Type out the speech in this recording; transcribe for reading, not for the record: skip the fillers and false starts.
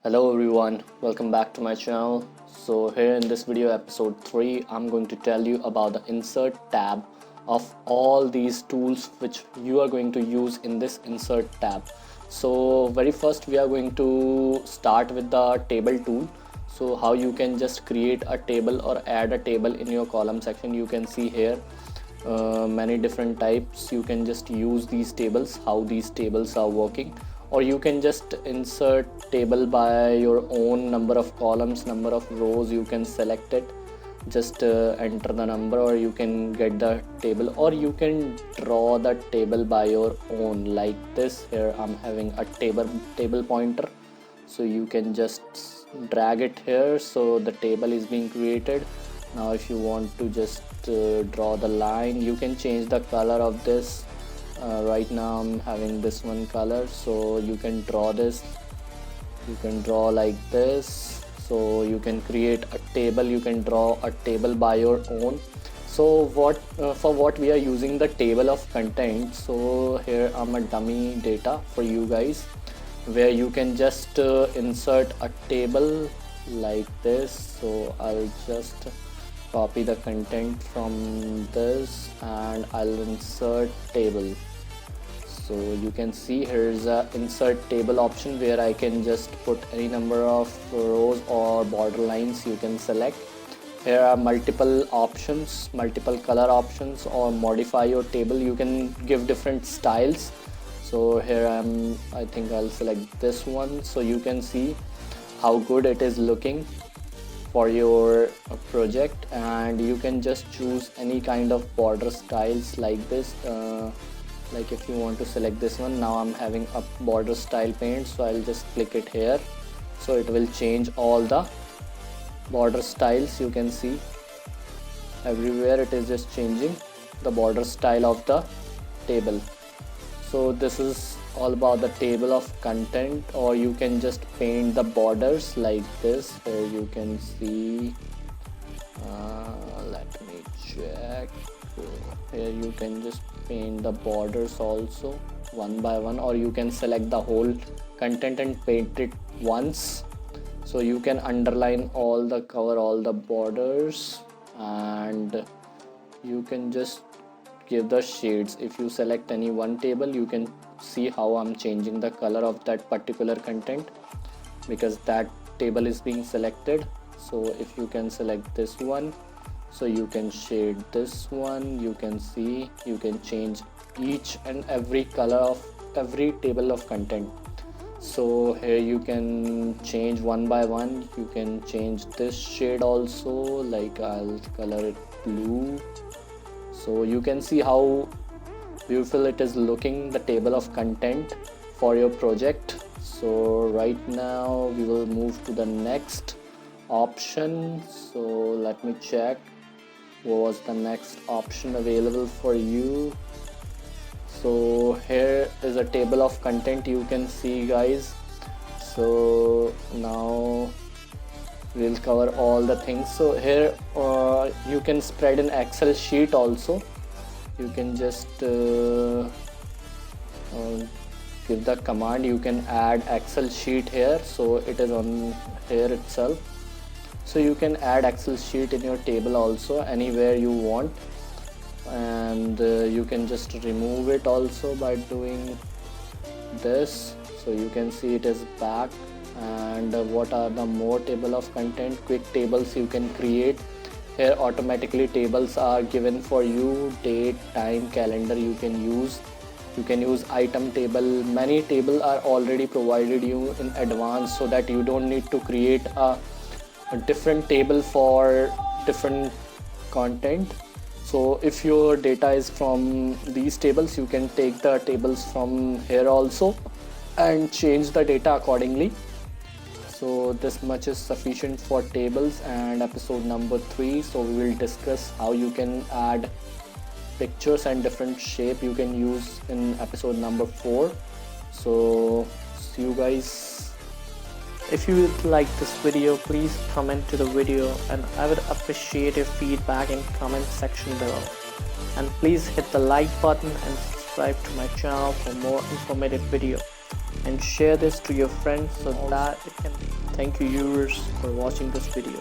Hello everyone, welcome back to my channel. So here in this video episode 3, I'm going to tell you about the insert tab of all these tools which you are going to use in this insert tab. So very first we are going to start with the table tool. So how you can just create a table or add a table in your column section. You can see here many different types. You can just use these tables, how these tables are working, or you can just insert table by your own number of columns, number of rows. You can select it, just enter the number, or you can get the table, or you can draw the table by your own, like this. Here I'm having a table pointer, so you can just drag it here, so the table is being created. Now if you want to just draw the line, you can change the color of this. Right now I'm having this one color, so you can draw this, you can draw like this. So you can create a table, you can draw a table by your own. So for what we are using the table of content. So here I'm a dummy data for you guys, where you can just insert a table like this. So I'll just copy the content from this and I'll insert table. So you can see here's a insert table option where I can just put any number of rows or border lines. You can select. Here are multiple options, multiple color options, or modify your table. You can give different styles. So here I think I'll select this one, so you can see how good it is looking for your project. And you can just choose any kind of border styles like this. Like if you want to select this one, now I'm having a border style paint, so I'll just click it here, so it will change all the border styles. You can see everywhere it is just changing the border style of the table. So this is all about the table of content. Or you can just paint the borders like this. Here you can see, let me check. Here you can just paint the borders also one by one, or you can select the whole content and paint it once. So you can underline all the cover all the borders, and you can just give the shades. If you select any one table, you can see how I'm changing the color of that particular content, because that table is being selected. So if you can select this one, so you can shade this one. You can see you can change each and every color of every table of content. So here you can change one by one. You can change this shade also, like I'll color it blue. So you can see how beautiful it is looking, the table of content for your project. So right now we will move to the next option. So let me check what was the next option available for you. So here is a table of content, you can see guys. So now we'll cover all the things. So here you can spread an Excel sheet also. You can just give the command, you can add Excel sheet here, so it is on here itself. So you can add Excel sheet in your table also anywhere you want, and you can just remove it also by doing this. So you can see it is back. And what are the more table of content, quick tables you can create. Here automatically tables are given for you, date, time, calendar. You can use item table. Many tables are already provided you in advance, so that you don't need to create a different table for different content. So if your data is from these tables, you can take the tables from here also and change the data accordingly. So this much is sufficient for tables and episode number 3. So we will discuss how you can add pictures and different shape you can use in episode number 4. So see you guys. If you would like this video, please comment to the video, and I would appreciate your feedback in comment section below. And please hit the like button and subscribe to my channel for more informative video. and share this to your friends so that it can. Thank you viewers for watching this video.